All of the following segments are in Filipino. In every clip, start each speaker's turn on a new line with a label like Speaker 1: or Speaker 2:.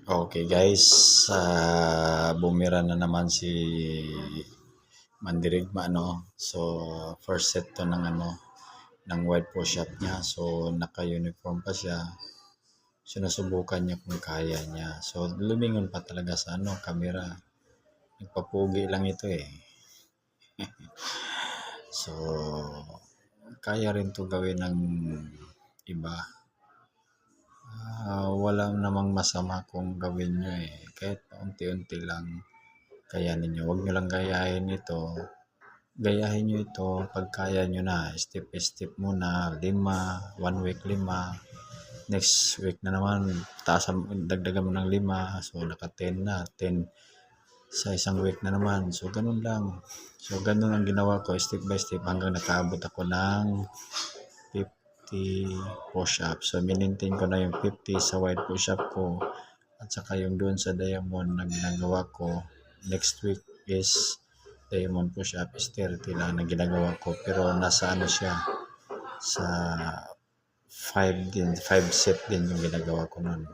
Speaker 1: Okay guys, bumira na naman si Mandirigma, no? So first set to ng ng white push-up niya. So naka-uniform pa siya. Sinusubukan niya kung kaya niya. So lumingon pa talaga sa camera. Nagpapugi lang ito eh. So kaya rin to gawin ng iba. Wala namang masama kung gawin nyo eh. Kahit unti-unti lang kaya ninyo. Huwag nyo lang gayahin ito. Gayahin nyo ito pag kaya nyo na. Step by step muna. 5, 1 week 5. Next week na naman, dagdagan mo ng 5. So naka 10 na. 10 sa isang week na naman. So ganun lang. So ganun ang ginawa ko step by step hanggang nakaabot ako ng 50 push-up. So, minintain ko na yung 50 sa wide push-up ko at saka yung doon sa diamond na ginagawa ko. Next week is diamond push-up is 30 lang na ginagawa ko. Pero nasa siya sa 5 din, 5 set din yung ginagawa ko nun.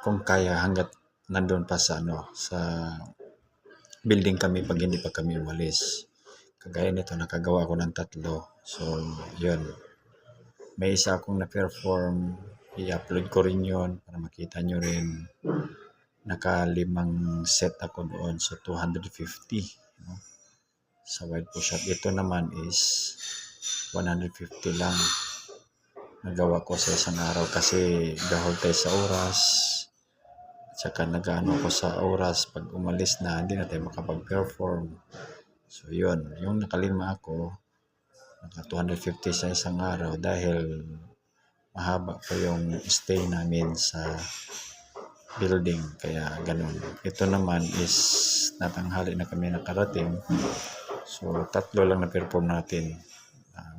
Speaker 1: Kung kaya hanggat nandun pa sa sa building kami pag hindi pa kami umalis. Kagaya nito, nakagawa ko ng 3. So, yun. May isa akong na-perform, i-upload ko rin yun para makita nyo rin. Naka-5 set ako doon, so 250 sa wide push-up. Ito naman is 150 lang. Nagawa ko sa isang araw kasi gahol tayo sa oras. At saka nag-ano ko sa oras, pag umalis na, hindi na tayo makapag-perform. So yun, yung nakalima ako, naka 250 sa isang araw dahil mahaba pa yung stay namin sa building, kaya ganun. Ito naman is natanghali na kami nakarating, so 3 lang na perform natin,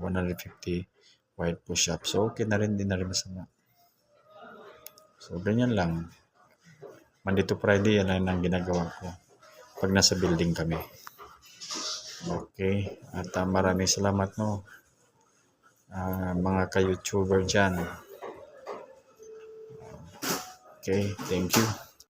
Speaker 1: 150 wide push-up. So okay na rin, din na rin masama. So ganyan lang, Monday to Friday yan ang ginagawa ko pag nasa building kami. Okay, at maraming salamat mga ka-YouTuber dyan. Okay, thank you.